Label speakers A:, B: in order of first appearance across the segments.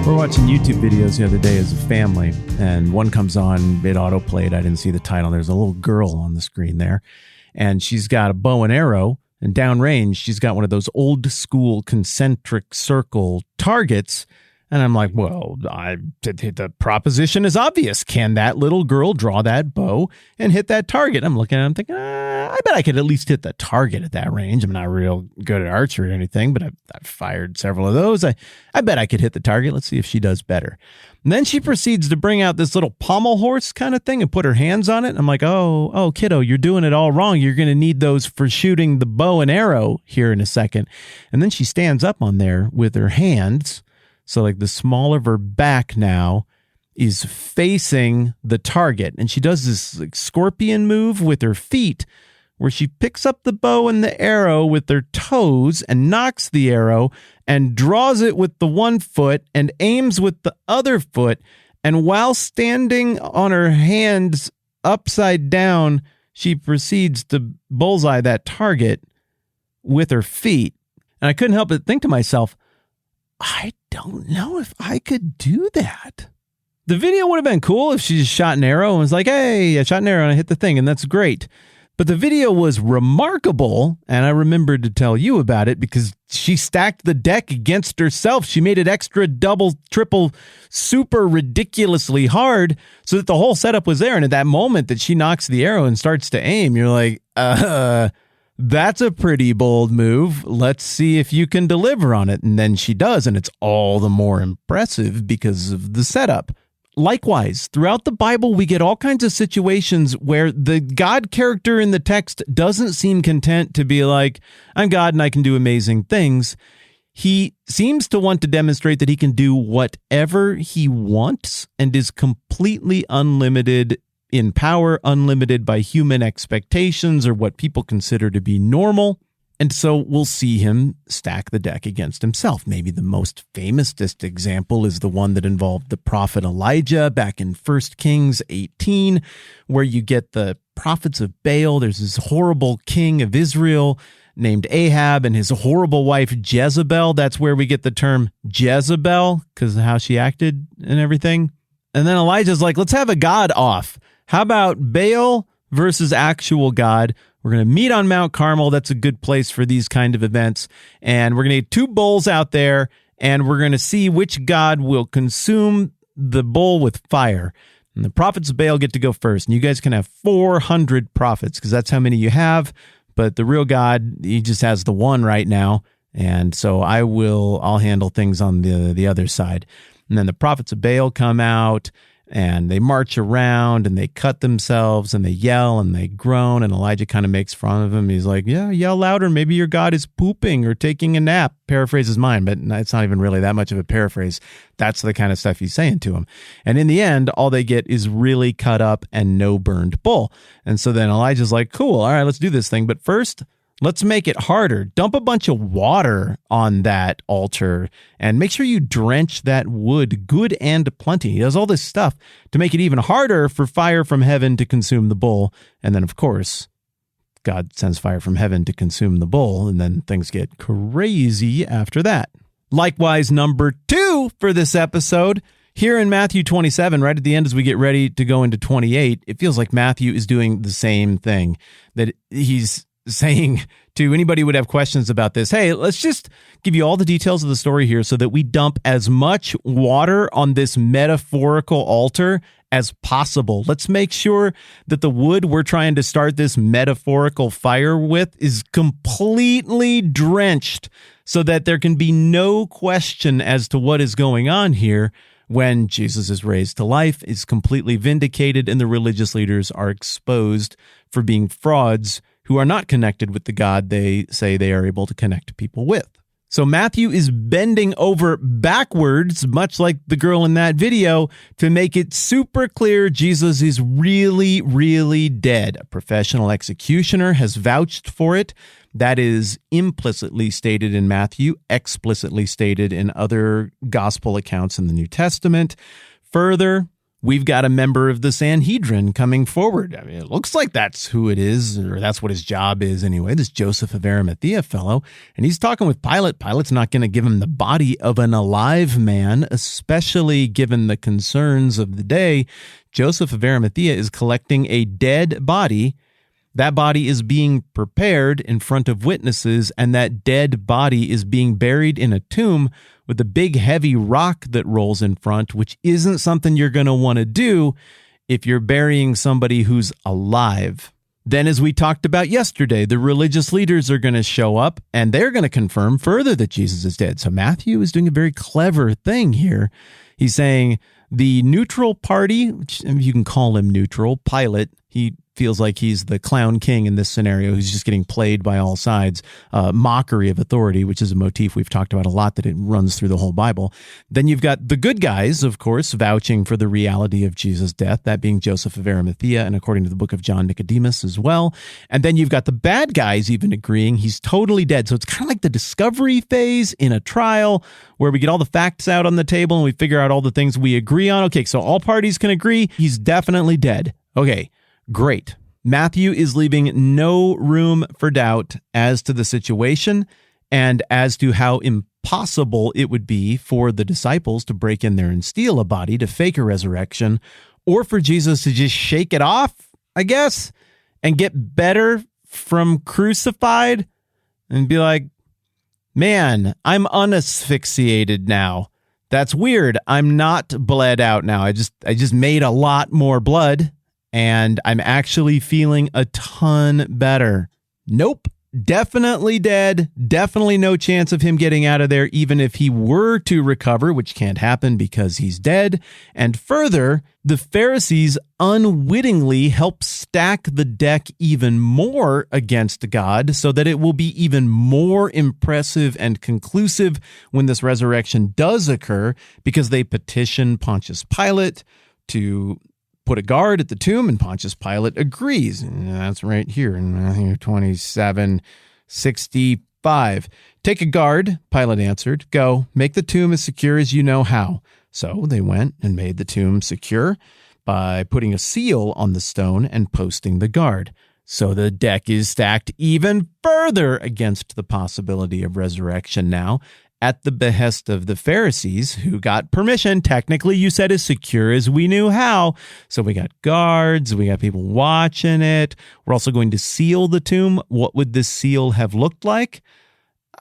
A: We're watching YouTube videos the other day as a family, and one comes on, it auto-played. I didn't see the title. There's a little girl on the screen there, and she's got a bow and arrow, and downrange, she's got one of those old-school concentric circle targets. And I'm like, well, the proposition is obvious. Can that little girl draw that bow and hit that target? I'm looking at it, I'm thinking, I bet I could at least hit the target at that range. I'm not real good at archery or anything, but I've fired several of those. I bet I could hit the target. Let's see if she does better. And then she proceeds to bring out this little pommel horse kind of thing and put her hands on it. I'm like, oh, kiddo, you're doing it all wrong. You're going to need those for shooting the bow and arrow here in a second. And then she stands up on there with her hands. So like the small of her back now is facing the target. And she does this like scorpion move with her feet where she picks up the bow and the arrow with her toes and knocks the arrow and draws it with the one foot and aims with the other foot. And while standing on her hands upside down, she proceeds to bullseye that target with her feet. And I couldn't help but think to myself, I don't know if I could do that. The video would have been cool if she just shot an arrow and was like, hey, I shot an arrow and I hit the thing, and that's great. But the video was remarkable, and I remembered to tell you about it because she stacked the deck against herself. She made it extra, double, triple, super ridiculously hard so that the whole setup was there. And at that moment that she knocks the arrow and starts to aim, you're like, that's a pretty bold move. Let's see if you can deliver on it. And then she does, and it's all the more impressive because of the setup. Likewise, throughout the Bible, we get all kinds of situations where the God character in the text doesn't seem content to be like, I'm God and I can do amazing things. He seems to want to demonstrate that he can do whatever he wants and is completely unlimited in power, unlimited by human expectations or what people consider to be normal. And so we'll see him stack the deck against himself. Maybe the most famous example is the one that involved the prophet Elijah back in 1 Kings 18, where you get the prophets of Baal. There's this horrible king of Israel named Ahab and his horrible wife Jezebel. That's where we get the term Jezebel because of how she acted and everything. And then Elijah's like, let's have a god off. How about Baal versus actual God? We're going to meet on Mount Carmel. That's a good place for these kind of events. And we're going to get two bulls out there, and we're going to see which God will consume the bull with fire. And the prophets of Baal get to go first. And you guys can have 400 prophets because that's how many you have. But the real God, he just has the one right now. And so I'll handle things on the other side. And then the prophets of Baal come out, and they march around, and they cut themselves, and they yell, and they groan, and Elijah kind of makes fun of him. He's like, yeah, yell louder. Maybe your God is pooping or taking a nap. Paraphrases mine, but it's not even really that much of a paraphrase. That's the kind of stuff he's saying to him. And in the end, all they get is really cut up and no burned bull. And so then Elijah's like, cool, all right, let's do this thing. But first, let's make it harder. Dump a bunch of water on that altar and make sure you drench that wood good and plenty. He does all this stuff to make it even harder for fire from heaven to consume the bull. And then, of course, God sends fire from heaven to consume the bull, and then things get crazy after that. Likewise, number 2 for this episode, here in Matthew 27, right at the end as we get ready to go into 28, it feels like Matthew is doing the same thing, that he's saying to anybody who would have questions about this, hey, let's just give you all the details of the story here so that we dump as much water on this metaphorical altar as possible. Let's make sure that the wood we're trying to start this metaphorical fire with is completely drenched so that there can be no question as to what is going on here when Jesus is raised to life, is completely vindicated, and the religious leaders are exposed for being frauds who are not connected with the God they say they are able to connect people with. So Matthew is bending over backwards, much like the girl in that video, to make it super clear Jesus is really, really dead. A professional executioner has vouched for it. That is implicitly stated in Matthew, explicitly stated in other gospel accounts in the New Testament. Further, we've got a member of the Sanhedrin coming forward. I mean, it looks like that's who it is, or that's what his job is anyway, this Joseph of Arimathea fellow. And he's talking with Pilate. Pilate's not going to give him the body of an alive man, especially given the concerns of the day. Joseph of Arimathea is collecting a dead body. That body is being prepared in front of witnesses, and that dead body is being buried in a tomb with a big heavy rock that rolls in front, which isn't something you're going to want to do if you're burying somebody who's alive. Then, as we talked about yesterday, the religious leaders are going to show up, and they're going to confirm further that Jesus is dead. So Matthew is doing a very clever thing here. He's saying the neutral party, which you can call him neutral, Pilate, he feels like he's the clown king in this scenario. He's just getting played by all sides. Mockery of authority, which is a motif we've talked about a lot, that it runs through the whole Bible. Then you've got the good guys, of course, vouching for the reality of Jesus' death, that being Joseph of Arimathea, and according to the book of John, Nicodemus as well. And then you've got the bad guys even agreeing he's totally dead. So it's kind of like the discovery phase in a trial where we get all the facts out on the table and we figure out all the things we agree on. Okay, so all parties can agree he's definitely dead. Okay. Great. Matthew is leaving no room for doubt as to the situation and as to how impossible it would be for the disciples to break in there and steal a body to fake a resurrection, or for Jesus to just shake it off, I guess, and get better from crucified and be like, man, I'm unasphyxiated now. That's weird. I'm not bled out now. I just made a lot more blood. And I'm actually feeling a ton better. Nope. Definitely dead. Definitely no chance of him getting out of there, even if he were to recover, which can't happen because he's dead. And further, the Pharisees unwittingly help stack the deck even more against God so that it will be even more impressive and conclusive when this resurrection does occur, because they petition Pontius Pilate to put a guard at the tomb, and Pontius Pilate agrees. And that's right here in Matthew 27:65. Take a guard, Pilate answered. Go, make the tomb as secure as you know how. So they went and made the tomb secure by putting a seal on the stone and posting the guard. So the deck is stacked even further against the possibility of resurrection now, at the behest of the Pharisees, who got permission, technically you said as secure as we knew how. So we got guards, we got people watching it. We're also going to seal the tomb. What would this seal have looked like?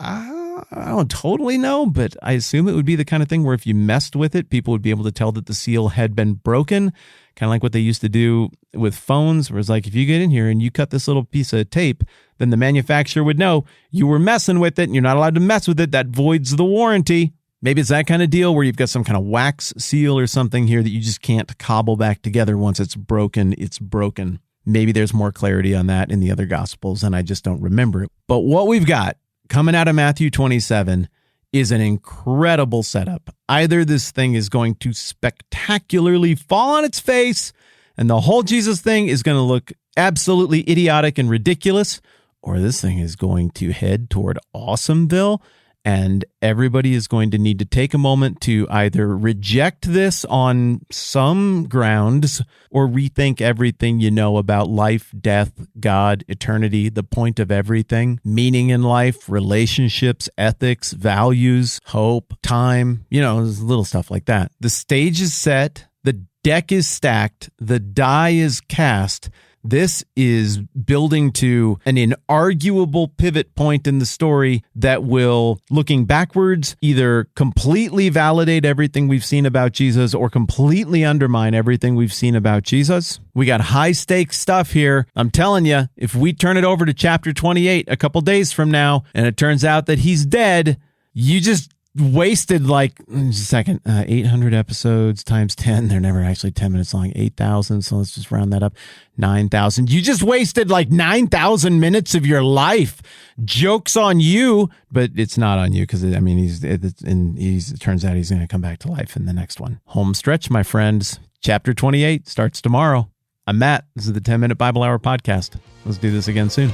A: I don't totally know, but I assume it would be the kind of thing where if you messed with it, people would be able to tell that the seal had been broken. Kind of like what they used to do with phones, where it's like, if you get in here and you cut this little piece of tape, then the manufacturer would know you were messing with it and you're not allowed to mess with it. That voids the warranty. Maybe it's that kind of deal where you've got some kind of wax seal or something here that you just can't cobble back together. Once it's broken, it's broken. Maybe there's more clarity on that in the other Gospels, and I just don't remember it. But what we've got coming out of Matthew 27 is an incredible setup. Either this thing is going to spectacularly fall on its face and the whole Jesus thing is going to look absolutely idiotic and ridiculous, or this thing is going to head toward Awesomeville, and everybody is going to need to take a moment to either reject this on some grounds or rethink everything you know about life, death, God, eternity, the point of everything, meaning in life, relationships, ethics, values, hope, time, little stuff like that. The stage is set, the deck is stacked, the die is cast. This is building to an inarguable pivot point in the story that will, looking backwards, either completely validate everything we've seen about Jesus or completely undermine everything we've seen about Jesus. We got high stakes stuff here. I'm telling you, if we turn it over to chapter 28 a couple days from now and it turns out that he's dead, you just wasted 800 episodes times 10. They're never actually 10 minutes long. 8,000. So let's just round that up. 9,000. You just wasted 9,000 minutes of your life. Joke's on you, but it's not on you because it turns out he's going to come back to life in the next one. Home stretch, my friends. Chapter 28 starts tomorrow. I'm Matt. This is the 10-Minute Bible Hour podcast. Let's do this again soon.